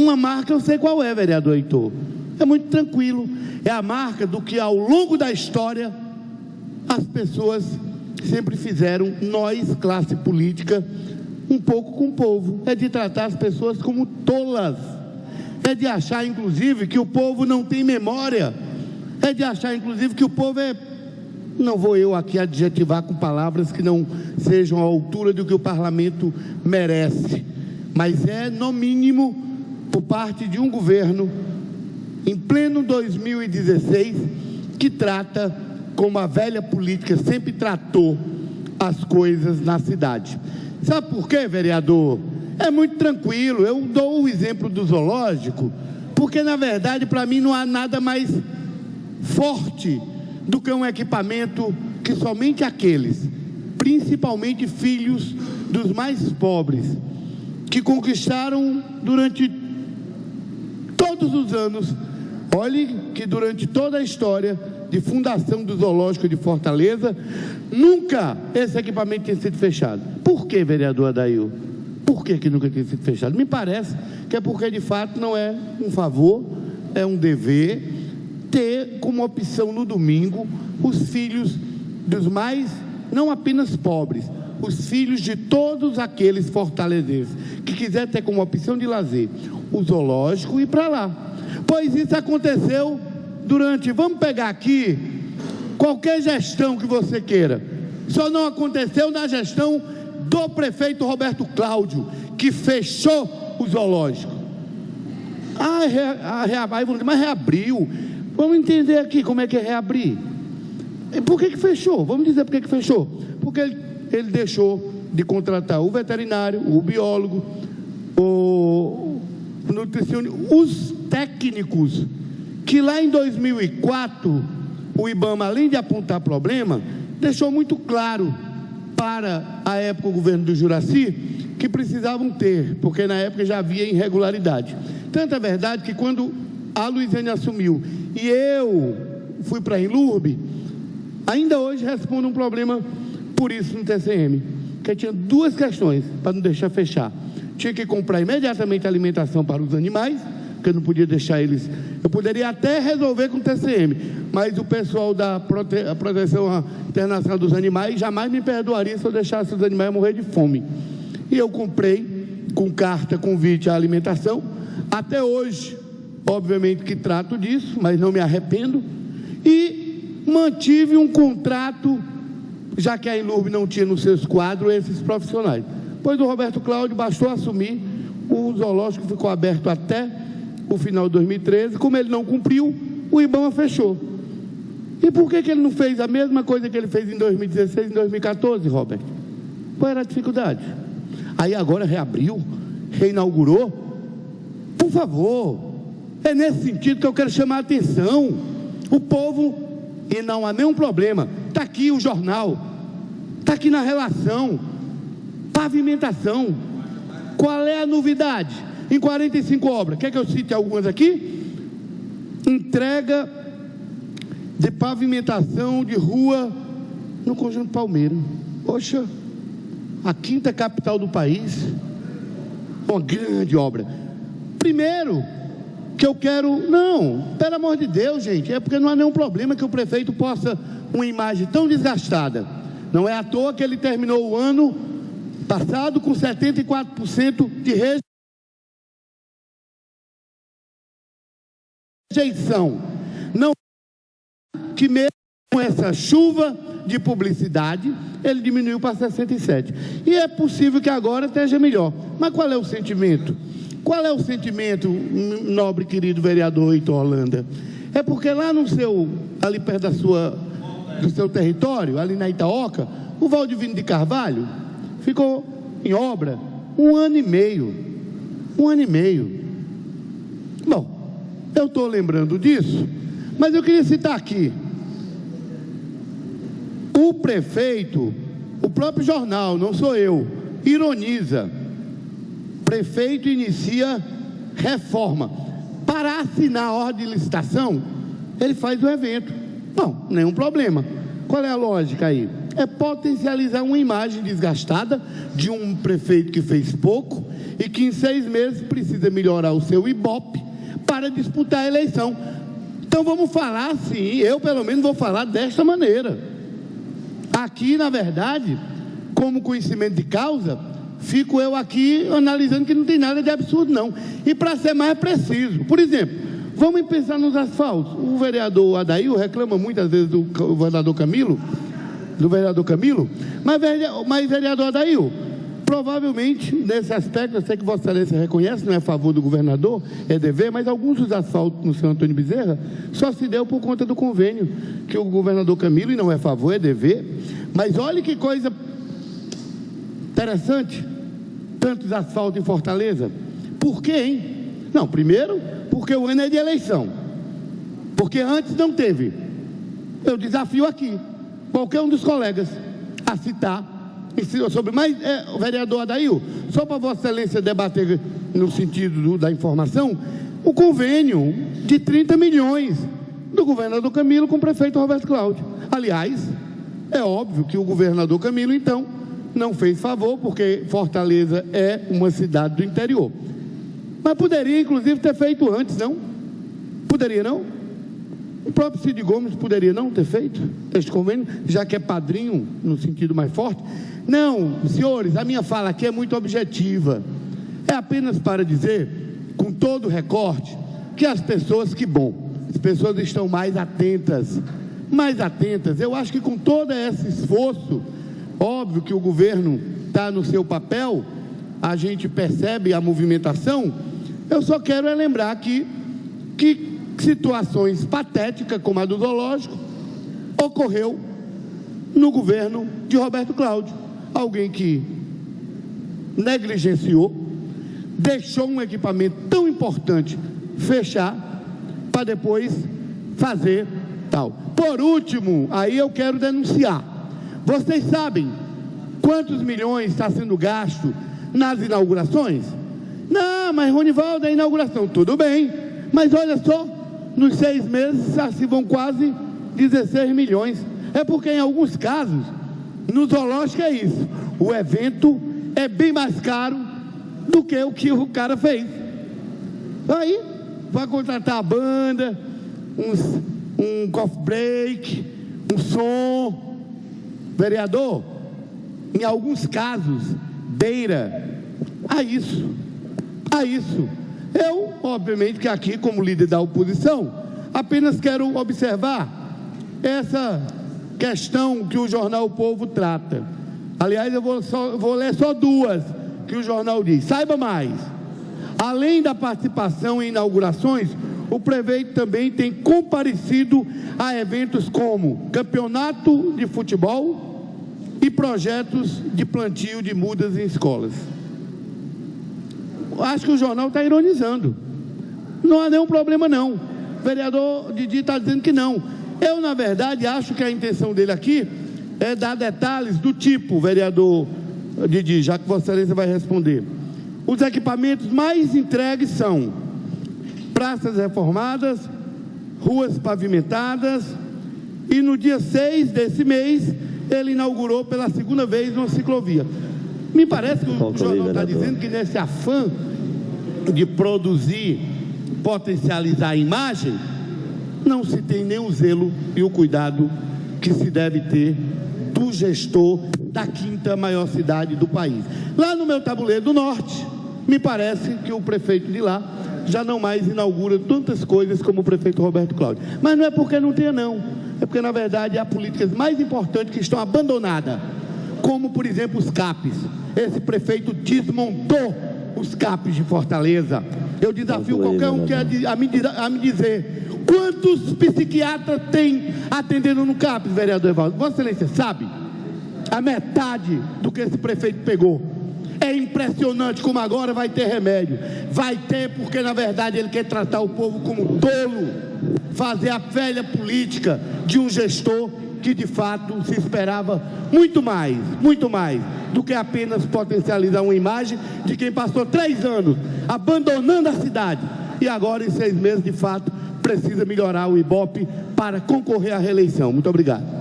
Uma marca eu sei qual é, vereador Heitor. É muito tranquilo. É a marca do que ao longo da história as pessoas sempre fizeram, nós, classe política, um pouco com o povo. É de tratar as pessoas como tolas. É de achar, inclusive, que o povo não tem memória. É de achar, inclusive, que o povo é... Não vou eu aqui adjetivar com palavras que não sejam à altura do que o parlamento merece. Mas é, no mínimo, por parte de um governo, em pleno 2016, que trata como a velha política sempre tratou as coisas na cidade. Sabe por quê, vereador? É muito tranquilo. Eu dou o exemplo do zoológico, porque, na verdade, para mim não há nada mais forte do que um equipamento que somente aqueles, principalmente filhos dos mais pobres, que conquistaram durante todos os anos. Olhe que durante toda a história de fundação do Zoológico de Fortaleza, nunca esse equipamento tinha sido fechado. Por que, vereador Adail? Por que nunca tinha sido fechado? Me parece que é porque, de fato, não é um favor, é um dever ter como opção no domingo os filhos dos mais, não apenas pobres, os filhos de todos aqueles fortalezenses que quiser ter como opção de lazer o zoológico e ir para lá. Pois isso aconteceu durante, vamos pegar aqui, qualquer gestão que você queira. Só não aconteceu na gestão do prefeito Roberto Cláudio, que fechou o zoológico. Mas reabriu. Vamos entender aqui como é que é reabrir. E por que fechou? Vamos dizer por que fechou. Porque ele deixou de contratar o veterinário, o biólogo, o nutricionista, os técnicos, que lá em 2004, o IBAMA, além de apontar problema, deixou muito claro para a época o governo do Juracy, que precisavam ter, porque na época já havia irregularidade. Tanto é verdade que quando a Luiziane assumiu e eu fui para a Enlurb, ainda hoje respondo um problema por isso no TCM, que tinha duas questões para não deixar fechar. Tinha que comprar imediatamente alimentação para os animais, porque eu não podia deixar eles... Eu poderia até resolver com o TCM, mas o pessoal da Proteção Internacional dos Animais jamais me perdoaria se eu deixasse os animais morrer de fome. E eu comprei, com carta, convite à alimentação. Até hoje, obviamente que trato disso, mas não me arrependo. E mantive um contrato, já que a Enlurb não tinha nos seus quadros esses profissionais. Depois do Roberto Cláudio, bastou assumir, o zoológico ficou aberto até o final de 2013. Como ele não cumpriu, o IBAMA fechou. E por que ele não fez a mesma coisa que ele fez em 2016 e 2014, Robert? Qual era a dificuldade? Aí agora reabriu, reinaugurou. Por favor, é nesse sentido que eu quero chamar a atenção. O povo, e não há nenhum problema, está aqui o jornal, está aqui na relação, pavimentação. Qual é a novidade? Em 45 obras, quer que eu cite algumas aqui? Entrega de pavimentação de rua no Conjunto Palmeira. Poxa, a quinta capital do país, uma grande obra. Primeiro, que eu quero... Não, pelo amor de Deus, gente, é porque não há nenhum problema que o prefeito possa uma imagem tão desgastada. Não é à toa que ele terminou o ano passado com 74% de rejeição. Não, que mesmo com essa chuva de publicidade, ele diminuiu para 67%. E é possível que agora esteja melhor. Mas qual é o sentimento? Qual é o sentimento, nobre querido vereador Heitor Holanda? É porque lá no seu, ali perto do seu território, ali na Itaoca, o Valdivino de Carvalho ficou em obra 1 ano e meio. 1 ano e meio. Bom, eu estou lembrando disso, mas eu queria citar aqui. O prefeito, o próprio jornal, não sou eu, ironiza. Prefeito inicia reforma. Para assinar a ordem de licitação, ele faz o evento. Bom, nenhum problema. Qual é a lógica aí? é potencializar uma imagem desgastada de um prefeito que fez pouco e que em 6 meses precisa melhorar o seu Ibope para disputar a eleição. Então vamos falar assim, eu pelo menos vou falar desta maneira. Aqui, na verdade, como conhecimento de causa, fico eu aqui analisando que não tem nada de absurdo não. E para ser mais preciso, por exemplo, vamos pensar nos asfaltos. O vereador Adail reclama muitas vezes do vereador Camilo, mas vereador Adail, provavelmente, nesse aspecto, eu sei que Vossa Excelência reconhece, não é a favor do governador, é dever, mas alguns dos asfaltos no São Antônio Bezerra só se deu por conta do convênio, que o governador Camilo, e não é a favor, é dever. Mas olha que coisa interessante, tantos asfaltos em Fortaleza. Por quê, hein? Não, primeiro, porque o ano é de eleição, porque antes não teve. Eu desafio aqui qualquer um dos colegas a citar sobre, mas o vereador Adail, só para Vossa Excelência debater no sentido da informação, o convênio de 30 milhões do governador Camilo com o prefeito Roberto Cláudio. Aliás, é óbvio que o governador Camilo, então, não fez favor, porque Fortaleza é uma cidade do interior. Mas poderia, inclusive, ter feito antes, não? Poderia, não? O próprio Cid Gomes poderia não ter feito este convênio, já que é padrinho no sentido mais forte. Não, senhores, a minha fala aqui é muito objetiva. É apenas para dizer, com todo o recorte, que as pessoas, as pessoas estão mais atentas. Eu acho que com todo esse esforço, óbvio que o governo está no seu papel, a gente percebe a movimentação. Eu só quero lembrar que situações patéticas como a do zoológico ocorreu no governo de Roberto Cláudio. Alguém que negligenciou, deixou um equipamento tão importante fechar para depois fazer tal. Por último, aí eu quero denunciar. Vocês sabem quantos milhões está sendo gasto nas inaugurações? Não, mas Ronivaldo, é inauguração. Tudo bem, mas olha só, nos 6 meses se vão quase 16 milhões. É porque em alguns casos, no zoológico é isso, o evento é bem mais caro do que o que o cara fez. Aí, vai contratar a banda, um coffee break, um som. Vereador, em alguns casos, beira a isso. Eu, obviamente, que aqui, como líder da oposição, apenas quero observar essa questão que o jornal O Povo trata. Aliás, eu vou ler só 2 que o jornal diz. Saiba mais. Além da participação em inaugurações, o prefeito também tem comparecido a eventos como campeonato de futebol e projetos de plantio de mudas em escolas. Acho que o jornal está ironizando. Não há nenhum problema não. O vereador Didi está dizendo que não. Eu, na verdade, acho que a intenção dele aqui é dar detalhes do tipo, vereador Didi, já que Vossa Excelência vai responder. Os equipamentos mais entregues são praças reformadas, ruas pavimentadas, e no dia 6 desse mês, ele inaugurou pela 2ª vez uma ciclovia. Me parece que o jornal está dizendo que nesse afã de produzir, potencializar a imagem, não se tem nem o zelo e o cuidado que se deve ter do gestor da 5ª maior cidade do país. Lá no meu tabuleiro do norte, me parece que o prefeito de lá já não mais inaugura tantas coisas como o prefeito Roberto Cláudio. Mas não é porque não tenha não, é porque na verdade há políticas mais importantes que estão abandonadas, como por exemplo os CAPs. Esse prefeito desmontou os CAPs de Fortaleza. Eu desafio qualquer um que a me dizer quantos psiquiatras tem atendendo no CAPs, vereador Evaldo. Vossa Excelência sabe? A metade do que esse prefeito pegou. É impressionante como agora vai ter remédio. Vai ter porque na verdade ele quer tratar o povo como tolo, fazer a velha política de um gestor que de fato se esperava muito mais do que apenas potencializar uma imagem de quem passou 3 anos abandonando a cidade e agora em 6 meses de fato precisa melhorar o Ibope para concorrer à reeleição. Muito obrigado.